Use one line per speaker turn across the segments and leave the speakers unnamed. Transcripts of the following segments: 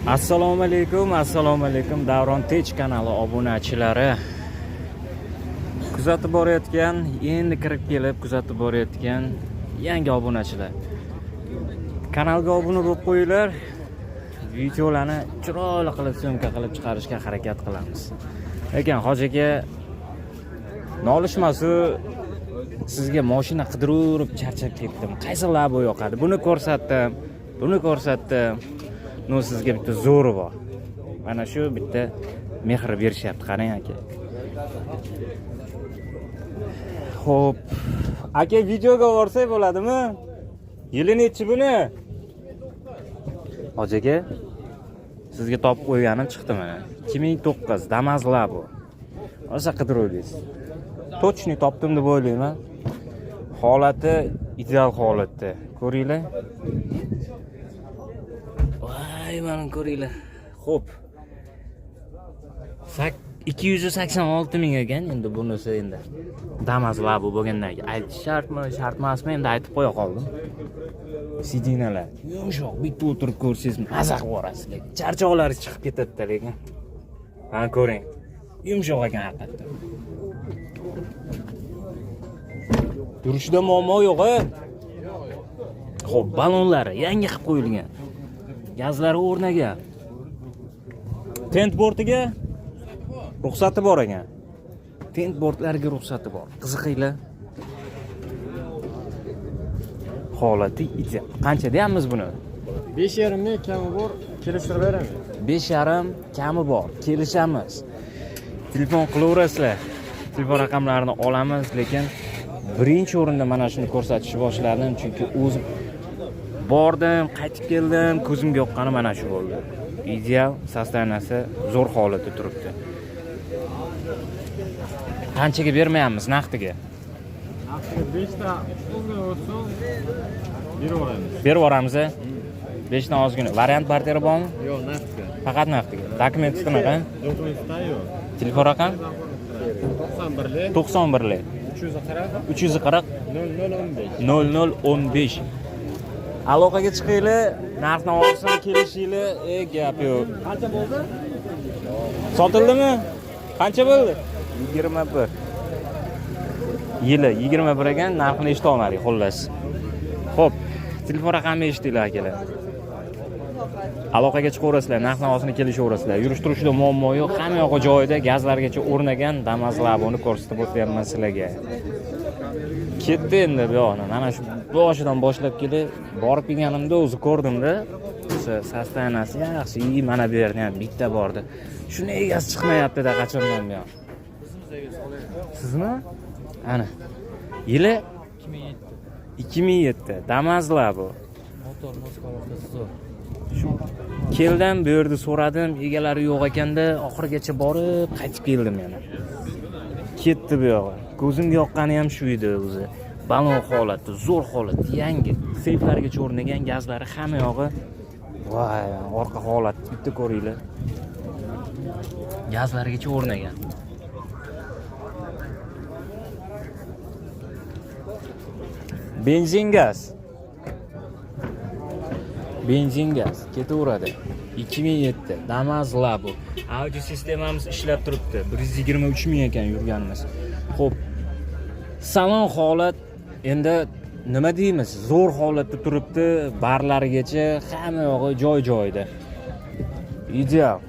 Assalomu alaykum Davron Tech kanali obunachilari. Kuzatib borayotgan, endi kirib kelib kuzatib borayotgan yangi obunachilar. Kanalga obuna bo'lib qo'yinglar. Videolarni chiroyli qilib syomka qilib chiqarishga harakat qilamiz. Lekin Hoji aka nolishmasu, sizga mashina qidirib charchab ketdim. Qaysi labo yoqadi? Buni ko'rsatdim. No sizga bitta zo'ri bor. Mana shu bitta mehr berishyapti, qarang aka. Xo'p, aka videoga borsak bo'ladimi? Yili nechi buni? Hoji aka, sizga topib qo'yganim chiqdi mana. 2009 Damas Labo. O'sha qidiruvdingiz. Точно topdim deb o'ylayman. Holati ideal holatda. Ko'ringlar. Voy, mana ko'ringlar. Xo'p. 286 ming ekan endi bunisi endi. Damas Labo bo'lgandan keyin aytish shartmi, shart emasmi endi aytib qo'ya qoldim. Sidinalar yumshoq, bitta o'tirib ko'rsangiz mazza qilib yorasiz. Charchoqlaringiz chiqib ketadi lekin. Mana ko'ring. Yumshoq ekan haqiqatdan. Yurishda muammo yo'q-a? Xo'p, balonlari yangi qilib qo'yilgan. Gazlari o'rnagan. Tent bortiga ruxsati bor ekan. Tent bortlariga ruxsati bor. Qiziqinglar. Holati ideal. Qancha deyapmiz buni?
5,5 ming kami bor, kelishtirib beramiz.
5,5 kami bor, kelishamiz. Telefon qilaverasizlar. Telefon raqamlarini olamiz, lekin birinchi o'rinda mana shuni ko'rsatishni boshladim, chunki o'zim bordim, qaytib keldim, ko'zimga yoqqani mana shu bo'ldi. Ideal, sostavnasi zo'r holatda turibdi. Qanchaga bermayapmiz naqdiga?
Naqdiga 5 ta ozgina o'tsin, berib yuboramiz. 5 ta ozgina. Variant barteri bormi? Yo'q, naqdiga. Faqat naqdiga. Dokument qanaqa? Dokumentda yo'q.
Telefon raqam? 91 340 0015. Aloqaga chiqinglar, narx-navosini kelishinglar, gap yo'q.
Qancha bo'ldi?
Sotildimi? Qancha bo'ldi? 21. Yili 21 ekan, narxini eshita olmadik, xullas. Xo'p, telefon raqamini eshitinglar akalar. Aloqaga chiqaverasizlar, narx-navosini kelishaverasizlar. Yurish-turishda muammo yo'q, hamma yo'q joyida, gazlargacha o'rnagan Damas Laboni ko'rsatib o'tyapman sizlarga. Ketdi endi bu yoqni. Mana shu boshidan boshlab kelib, borib kelganimda o'zi ko'rdimda. O'sha sostavnasi yaxshi, mana bu yerda ham bitta bordi. Shuni egasi chiqmayapti-da qachondan buyon. Sizmi? Ana. Yili 2007 Damas Labo.
Motor moskalovkasi zo'r.
Keldim, bu yerda so'radim, egalari yo'q ekanda, oxirigacha borib, qaytib keldim yana. Ketdi bu yo'g'i. Ko'zimga yoqqani ham shu edi o'zi. Balon holati, zo'r holati, yangi. Seyflargacha o'rnagan, gazlari hamma yog'i. Voy, orqa holat bitta ko'ringlar. Gazlargacha o'rnagan. Benzin gaz ketaveradi. 2007 Damas Labo. Audio sistemamiz ishlab turibdi. 123 ming ekan yurganimiz. Xo'p. Salon holat endi nima deymiz? Zo'r holatda turibdi. Barlarigacha hamma yog'i joy-joyida. Ideal.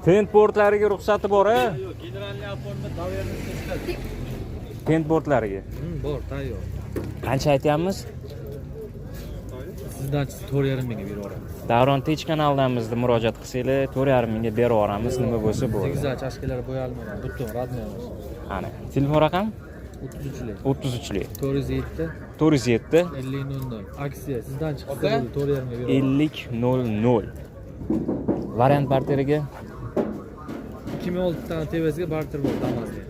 Tent portlariga ruxsati bor-a?
Yo'q, generalniy oforma doverniy ishladi.
Tent portlariga.
Bor, tayyor.
Qancha aytyapmiz?
Sizdan 4,5 mingga berib yuboramiz.
Davron Tech kanalidan bizga murojaat qilsanglar, 4,5 mingga berib yuboramiz, nima bo'lsa bo'ldi.
Zigzag chashkalar bo'yalmagan, butun radnoy.
Ana, telefon raqam?
33lik.
33lik.
407
407
5000. Aksiya sizdan chiqsa 4,5 mingga berib yuboramiz.
5000. Variant barteriga
2006 dan TVSga barter bor Damasga.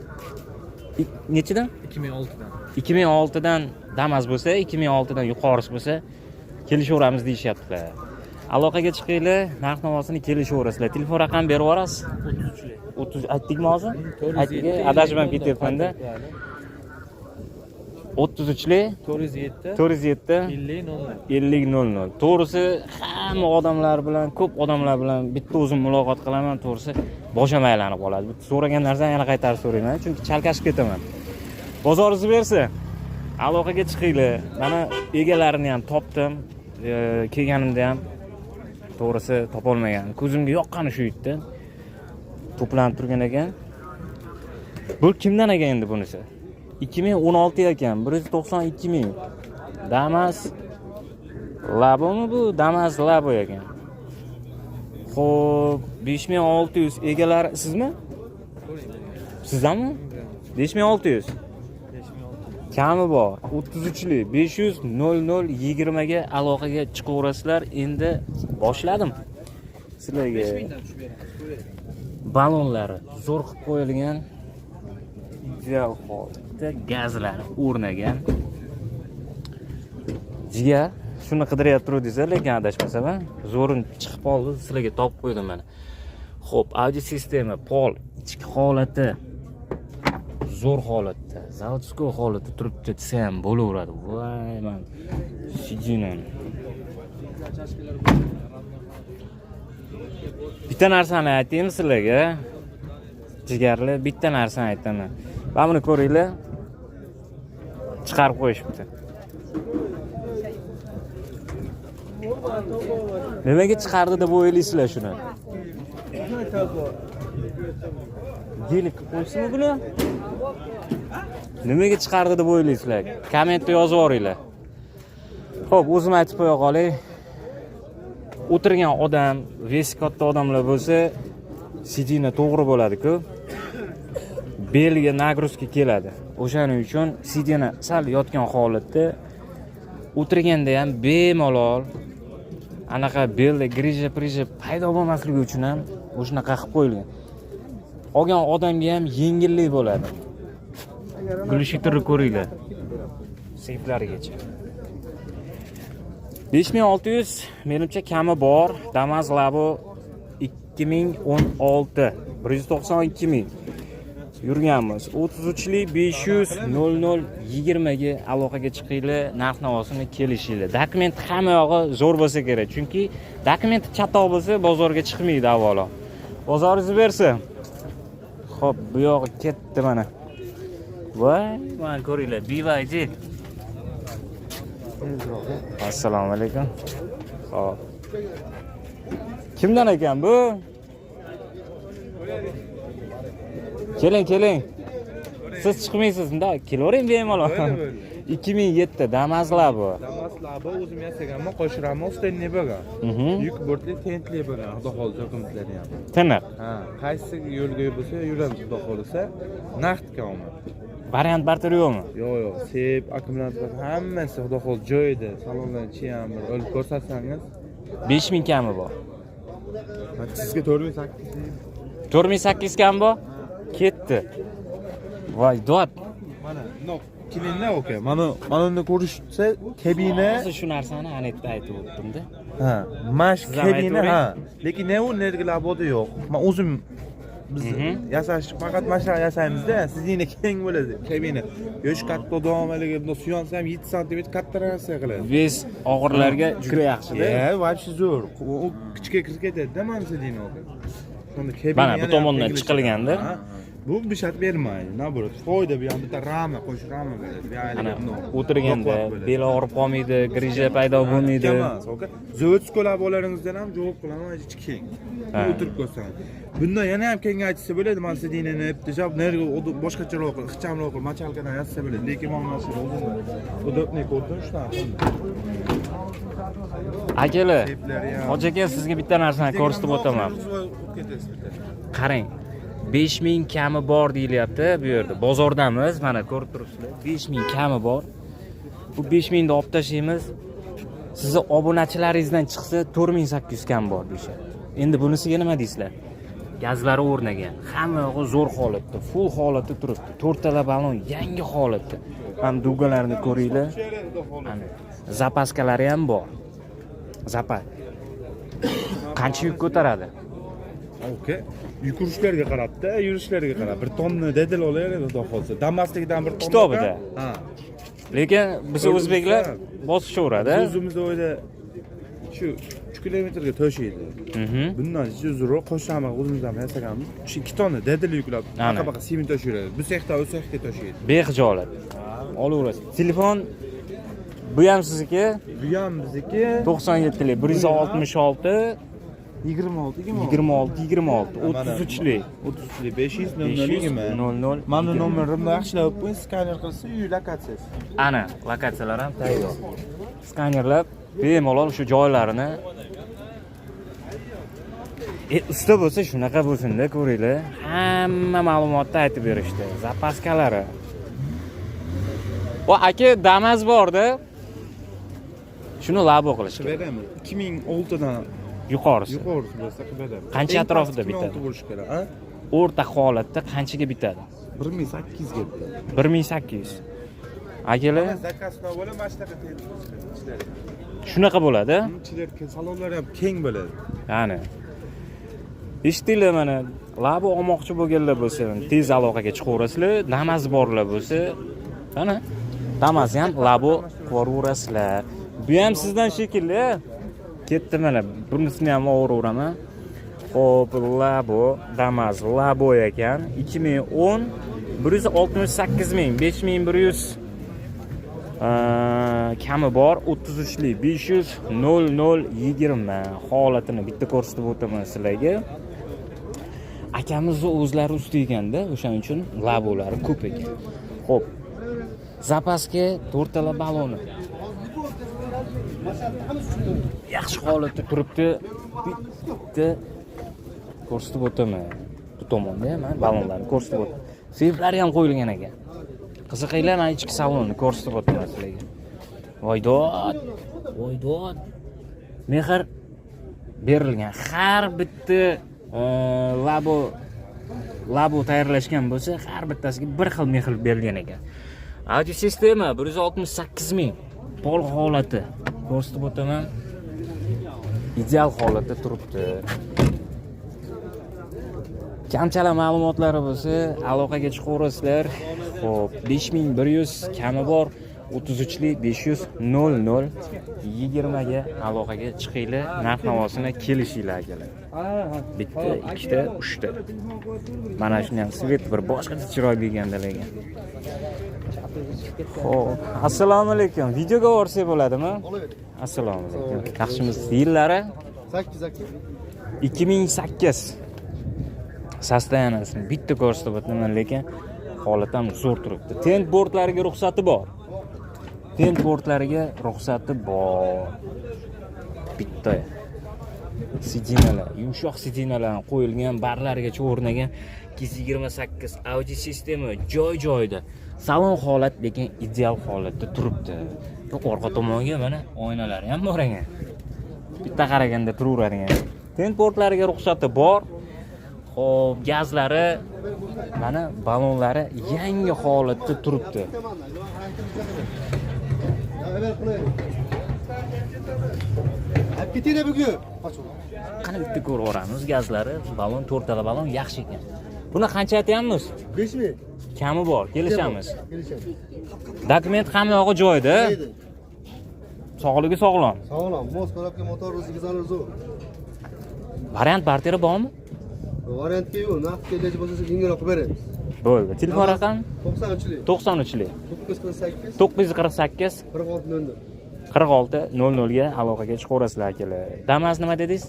Nechidan?
2006 dan.
2006 dan Damas bo'lsa, 2006 dan yuqorisi bo'lsa, kelishaveramiz deyishyapti. Aloqaga chiqinglar, narx-navosini kelishaverasizlar. Telefon raqamini berib yuborasiz.
33lik.
30 aytdikmi hozir? Aytdik, adashib ham ketyapman-da. 33lik
407
407
50 00.
50 00. To'g'risi hamma odamlar bilan, ko'p odamlar bilan bitta o'zim muloqot qilaman, to'g'risi boshim aylanib qoladi. Bitta so'ragan narsani yana qaytarib so'rayman, chunki chalkashib ketaman. Bozoringiz bersa, aloqaga chiqinglar. Mana egalarini ham topdim. Kelganimda ham to'g'risi topolmagan. Ko'zimga yoqqani shu edi. To'planib turgan ekan. Bu kimdan ekan endi bunisi? 2016 ekan, 192 ming. Damas Labomi bu? Damas Labo ekan. Xo'p, 5600 egalari sizmi? Sizdanmi? 5600. Kami bor. 33lik 500 00 20 ga aloqaga chiqaverasizlar. Endi boshladim. Sizlarga balonlari zo'r qilib qo'yilgan. Ideal holatda gazlari o'rnagan. Jiga shuni qidiryapti desizlar, lekin adashmasam, zo'rin chiqib qoldi, sizlarga topib qo'ydim mana. Xo'p, audio sistema pol ichki holati zo'r holatda, zavodskiy holatda turibdi desa ham bo'laveradi. Voy, men sijinan. Bitta narsani aytaymi sizlarga. Jigarli, bitta narsani aytaman. Mana buni ko'ringlar. Chiqarib qo'yishibdi. Nimaga chiqardi deb o'ylaysizlar shuni? Gelik qo'ysimi buni? Nimaga chiqardi deb o'ylaysizlar? Kommentda yozib yuboringlar. Xo'p, o'zim aytib qo'ya qolay. O'tirgan odam, vesi katta odamlar bo'lsa, sidina to'g'ri bo'ladi-ku. Belga nagruzka keladi. O'shaning uchun sidina sal yotgan holatda o'tirganda ham bemalol anaqa belda grija paydo bo'lmasligi uchun ham o'shanaqa qilib qo'yilgan. Olgan odamga ham yengillik bo'ladi. Gulshitni ko'ringlar. Seyflarigacha. 5600 menimcha kami bor. Damas Labo 2016 192 ming. Yurganmiz. 33lik 500 00 20 ga aloqaga chiqinglar, narx-navosini kelishinglar. Dokument hamma yog'i zo'r bo'lsa kerak, chunki dokument chatoq bo'lsa bozorga chiqmaydi avvalo. Bozoringiz bersa. Xo'p, bu yog'i ketdi mana. Voy, mana ko'ringlar, BYD. Assalomu alaykum. Xo'p. Kimdan ekan bu? Keling. Siz chiqmaysiz, unda kelavering bemalol. 2007 Damas Labo.
Damas Labo o'zim yasaganman, qo'shiraman, ustunli bo'lgan. Yuk bortli, tentli bo'lgan, xudo xolisa dokumentlari ham.
Tiniq.
Ha, qaysi yo'lga bo'lsa yuramiz, xudo xolisa. Naqdga olma.
Variant barter yo'qmi?
Yo'q, sep, akkumulyator hammasi xudo xol joyida. Salondan chiyam bir olib ko'rsatsangiz
5000 kami bor.
Sizga 4800.
4800 kam bor? Ketdi. Voy, dod.
Mana, kelinlar oka. Mana uni ko'rishsa, kabina.
Hozir shu narsani anetda aytib o'tdim-da.
Ha, mash kabina, ha. Lekin ne u nergilar yo'q. Men o'zim biz yasash faqat mashina yasaymiz-da, sizning keng bo'ladi kabina. Yosh katta davomaligi, bunda suyansa ham 7 sm kattaroq qiladi.
Ves og'irlarga juda yaxshi-da.
Вообще zo'r. U kichikka kirib ketadi-da, mana sizning oka. Shunda kabina.
Mana bu tomondan chiqilganda
bu bishat bermaydi. Naborat, foyda bu ham bitta rama, qo'sh rama beradi.
Ana o'tirganda bel og'rib qolmaydi, grija paydo bo'lmaydi.
Zavодskolar bolaringizdan ham javob qilaman, ichi keng. O'tirib ko'rsan. Bunda yana ham kengaytsa bo'ladi, mana sidinani tejab nerga boshqacharoq, ixchamroq, machalkadan yozsa bo'ladi. Lekin mana shu udobniy ko'rdim shunaqa.
Akalar, Hoji aka sizga bitta narsani ko'rsatib o'taman. Qarang. 5000 kami bor deyilyapti bu yerda. Bozordamiz, mana ko'rib turibsizlar. 5000 kami bor. Bu 5000 ni olib tashlaymiz. Sizni obunachilaringizdan chiqsa 4800 kam bor deyshapti. Endi bunisiga nima deysizlar? Gazlari o'rnagan, hamma yog'i zo'r holatda, full holatda turibdi. 4 tala balon yangi holatda. Ham dugalarini ko'ringlar. Mana zapaskalari ham bor. Zapas. Qancha yuk ko'taradi?
Okay. Yurishlarga qarabda, yurishlarga qarab. Bir tonna dadil olaylik, xudo xolsa. Damaslikdan bir tonna.
Kitobida.
Ha.
Lekin biz o'zbeklar bosishaveradi.
O'zimizda o'yda shu 3 kilometrga to'shaydi. Bundan uzunroq qo'shama o'zimizdan yasaganmiz. 2 tonna dadil yuklab, baqa sement to'shaydi. Bu sexda o'z sexga to'shaydi.
Bexijolat. Olaverasiz. Telefon bu ham sizniki?
Bu ham bizniki
97lik 166
26
26 33lik
33lik 500 00 Mana nomerimni yaxshilab qo'ying, skaner qilsa uy lokatsiyasi.
Ana, lokatsiyalar ham tayyor. Skanerlab bemalol shu joylarini usta bo'lsa shunaqa bo'lsin-da, ko'ringlar. Hamma ma'lumotni aytib berishdi. Zapaskalari. O aka Damas borda. Shuni labo qilish kerak.
Beramiz. 2006 dan
yuqorisi
bo'lsa beramiz.
Qancha atrofida bitadi?
2006 bo'lishi kerak, ha?
O'rta holatda qanchaga bitadi?
1800 ga bitadi.
1800. Akalar,
zakazdan bo'la mashtaqa tayyorlashlar.
shunaqa bo'ladi.
Ichidagi salonlar ham keng bo'ladi.
Ya'ni eshitdinglar, mana labo olmoqchi bo'lganlar bo'lsa, tez aloqaga chiqaverasizlar. Damas borlar bo'lsa, mana Damas ham labo qo'raverasizlar. Bu ham sizdan shekilli. Ketdi mana, bunisini ham o'raveraman. Xo'p, labo, Damas labo ekan. 2010 168 ming, 5100 kami bor, 33lik 500 0020 holatini bitta ko'rsatib o'taman sizlarga. Akamizni o'zlari usti ekanda, o'shaning uchun labolari ko'p ekan. Xo'p. Zapaska 4 tala baloni. Yaxshi holatda turibdi. Bitta ko'rsatib o'taman. Bu tomonda ham balonlarni ko'rsatib o'taman. Seyflari ham qo'yilgan ekan. Qiziqinglar, men ichki salonni ko'rsatib o'taman sizlarga. Voydod. Mehr berilgan. Har bitta labo tayyorlashgan bo'lsa, har bittasiga bir xil mehr berilgan ekan. Audio sistema 168 ming. Pol holati ko'rsatib o'taman. Ideal holatda turibdi. Kamchala ma'lumotlari bo'lsa, aloqaga chiqaverasizlar. Xo'p, 5100 kami bor, 33lik 500 0020 ga aloqaga chiqinglar, narx-navosini kelishinglar akalar. Bitta, ikkita, uchta. Mana shuni ham svet bir boshqacha chiroyli ekanlar. Xo'p, assalomu alaykum. Videoga borsak bo'ladimi? Assalomu alaykum. Yaxshimisiz? Yillari 2008. Sostoyaniyasini bitta ko'rsatib o'taman, lekin holat ham zo'r turibdi. Tent bordlariga ruxsati bor. Bitta. Sidinalar, yumshoq sidinalar qo'yilgan, barlargacha o'rnagan 228 audio sistema joy-joyida. Salon holat lekin ideal holatda turibdi. Orqa tomonga mana oynalari ham bor ekan. Bitta qaraganda turaveradigan. Tent bordlariga ruxsati bor. Xo'p, gazlari, mana balonlari yangi holatda turibdi. Qani bitta ko'rib o'ramiz gazlari, balon, 4 tala balon yaxshi ekan. Buni qancha aytayapmiz?
5 ming.
Kami bor, kelishamiz. Dokument hamma yo'g'i joyida. Sog'ligi sog'lom.
Sog'lom, moz korobka motor o'ziga zarur zo'r.
Variant barteri bormi?
Variantga yo'q, naqd kelajak bo'lsa yengilroq qilib beramiz.
Bo'ldi. Telefon raqam
93lik
93lik
948
948
4600
ga aloqaga chiqaverasizlar akalar. Damas nima dedingiz?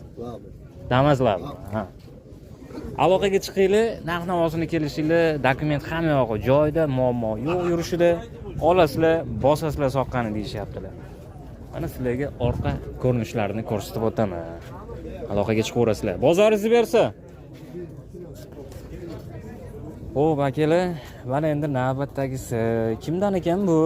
Damas lab. Ha. Aloqaga chiqinglar, narx-navosini kelishinglar, dokument hamma yo'g'i joyida, muammo yo'q yurishida, olasizlar, bosasizlar soqqani deyishyaptilar. Mana sizlarga orqa ko'rinishlarini ko'rsatib o'taman. Aloqaga chiqaverasizlar. Bozoringizni bersa. Xo'p, akalar, mana endi navbatdagisi. Kimdan ekan bu?